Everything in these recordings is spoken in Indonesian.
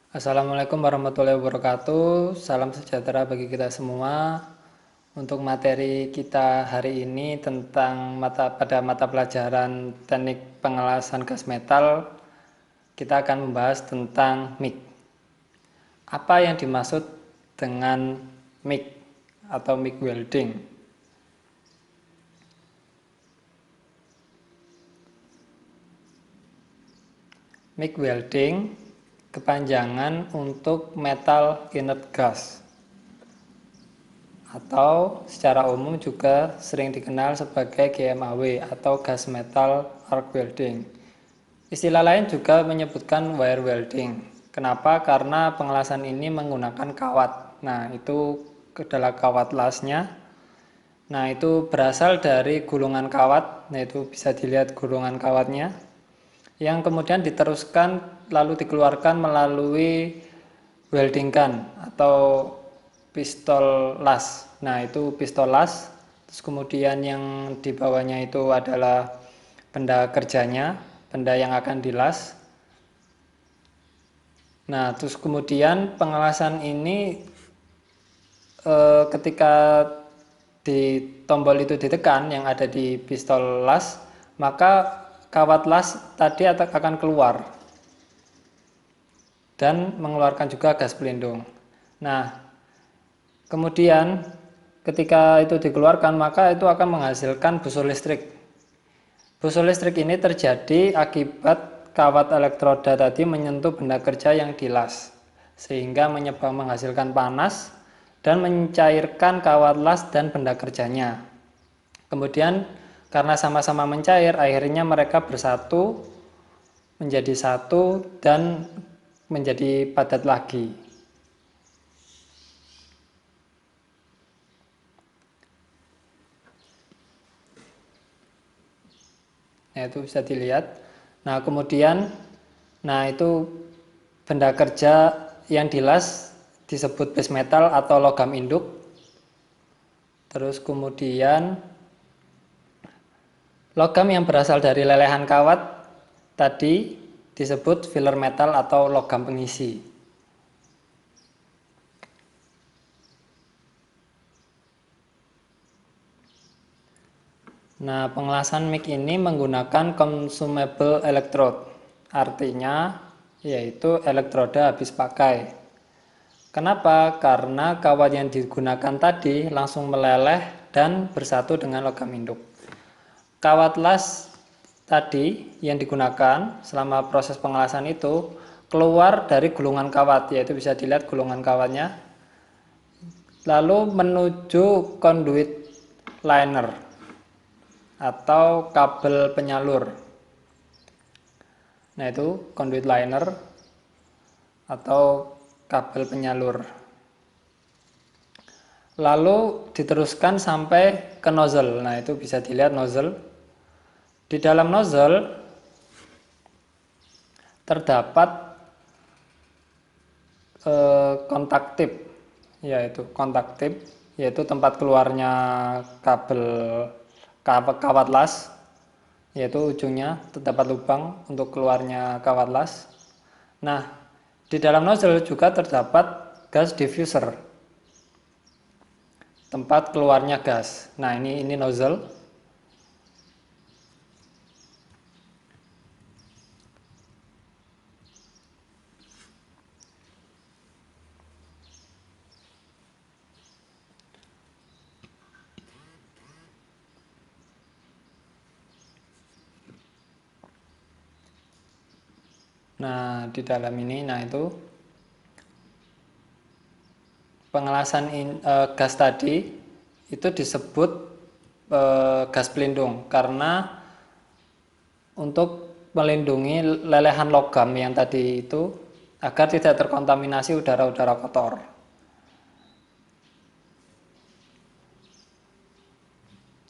Assalamualaikum warahmatullahi wabarakatuh. Salam sejahtera bagi kita semua. Untuk materi kita hari ini tentang pada mata pelajaran teknik pengelasan gas metal, kita akan membahas tentang MIG. Apa yang dimaksud dengan MIG atau MIG welding? MIG welding kepanjangan untuk metal inert gas, atau secara umum juga sering dikenal sebagai GMAW atau gas metal arc welding. Istilah lain juga menyebutkan wire welding. Kenapa? Karena pengelasan ini menggunakan kawat. Nah, itu adalah kawat lasnya. Nah, itu berasal dari gulungan kawat, yaitu bisa dilihat gulungan kawatnya, yang kemudian diteruskan lalu dikeluarkan melalui welding gun atau pistol las. Nah, itu pistol las. Terus kemudian yang di bawahnya itu adalah benda kerjanya, benda yang akan dilas. Nah, terus kemudian pengelasan ini ketika di tombol itu ditekan yang ada di pistol las, maka kawat las tadi akan keluar dan mengeluarkan juga gas pelindung. Nah, kemudian ketika itu dikeluarkan maka itu akan menghasilkan busur listrik. Busur listrik ini terjadi akibat kawat elektroda tadi menyentuh benda kerja yang dilas, sehingga menghasilkan panas dan mencairkan kawat las dan benda kerjanya. Kemudian karena sama-sama mencair, akhirnya mereka bersatu menjadi satu dan menjadi padat lagi. Nah, itu bisa dilihat. Nah, kemudian itu benda kerja yang dilas disebut base metal atau logam induk. Terus kemudian logam yang berasal dari lelehan kawat tadi disebut filler metal atau logam pengisi. Nah, pengelasan MIG ini menggunakan consumable electrode, artinya yaitu elektroda habis pakai. Kenapa? Karena kawat yang digunakan tadi langsung meleleh dan bersatu dengan logam induk. Kawat las tadi yang digunakan selama proses pengelasan itu keluar dari gulungan kawat, yaitu bisa dilihat gulungan kawatnya, lalu menuju conduit liner atau kabel penyalur. Nah, itu conduit liner atau kabel penyalur. Lalu diteruskan sampai ke nozzle. Nah, itu bisa dilihat nozzle. Di dalam nozzle terdapat kontak tip, yaitu tempat keluarnya kabel kawat las, yaitu ujungnya terdapat lubang untuk keluarnya kawat las. Nah, di dalam nozzle juga terdapat gas diffuser, tempat keluarnya gas. Nah, ini nozzle. Nah, di dalam ini, itu pengelasan gas tadi itu disebut gas pelindung karena untuk melindungi lelehan logam yang tadi itu agar tidak terkontaminasi udara-udara kotor.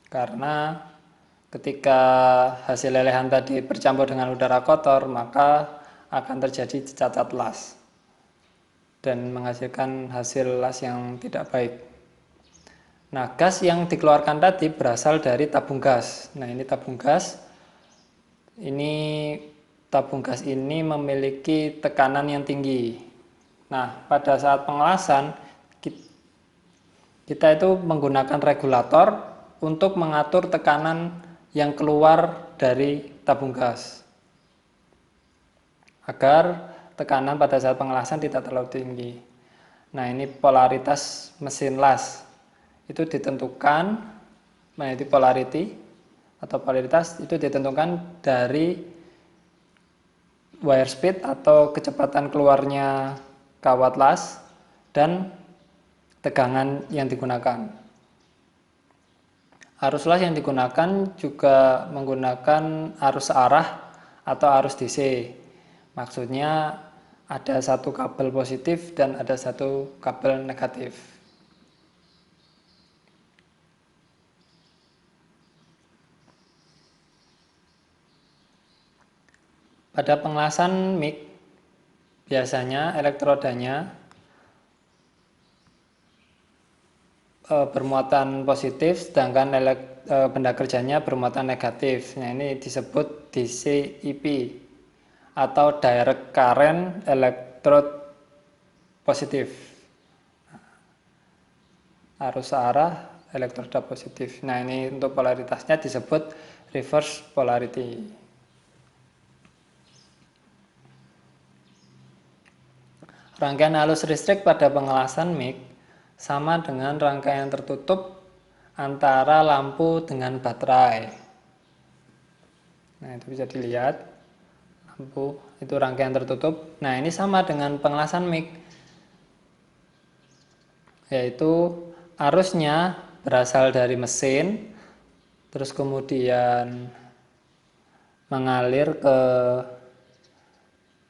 Karena ketika hasil lelehan tadi bercampur dengan udara kotor, maka akan terjadi cacat las dan menghasilkan hasil las yang tidak baik. Nah, gas yang dikeluarkan tadi berasal dari tabung gas. Nah, ini tabung gas. Tabung gas ini memiliki tekanan yang tinggi. Nah, pada saat pengelasan kita itu menggunakan regulator untuk mengatur tekanan yang keluar dari tabung gas agar tekanan pada saat pengelasan tidak terlalu tinggi. Nah, ini polaritas mesin las itu ditentukan, nah itu polarity atau polaritas itu ditentukan dari wire speed atau kecepatan keluarnya kawat las dan tegangan yang digunakan. Arus las yang digunakan juga menggunakan arus searah atau arus DC. Maksudnya ada satu kabel positif dan ada satu kabel negatif. Pada pengelasan mic, biasanya elektrodanya bermuatan positif, sedangkan benda kerjanya bermuatan negatif. Nah, ini disebut DCEP atau Direct Current Electrode Positif. Arus searah elektroda positif. Nah, ini untuk polaritasnya disebut reverse polarity. Rangkaian arus listrik pada pengelasan mic sama dengan rangkaian tertutup antara lampu dengan baterai. Nah, itu bisa dilihat. Lampu itu rangkaian tertutup. Nah, ini sama dengan pengelasan mic, yaitu arusnya berasal dari mesin, terus kemudian mengalir ke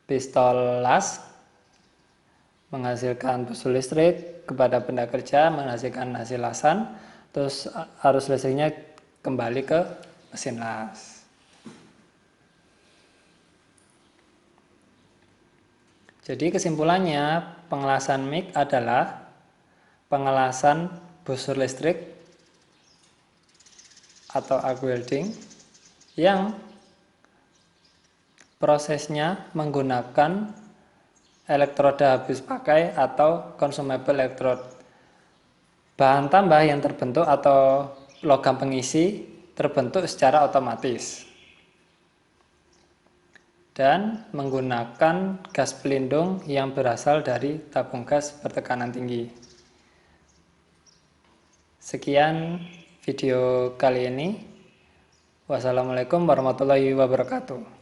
pistol las, menghasilkan pulse listrik kepada benda kerja, menghasilkan hasil lasan, terus arus listriknya kembali ke mesin las. Jadi kesimpulannya, pengelasan mic adalah pengelasan busur listrik atau arc welding yang prosesnya menggunakan elektroda habis pakai atau consumable electrode. Bahan tambah yang terbentuk atau logam pengisi terbentuk secara otomatis dan menggunakan gas pelindung yang berasal dari tabung gas bertekanan tinggi. Sekian video kali ini. Wassalamualaikum warahmatullahi wabarakatuh.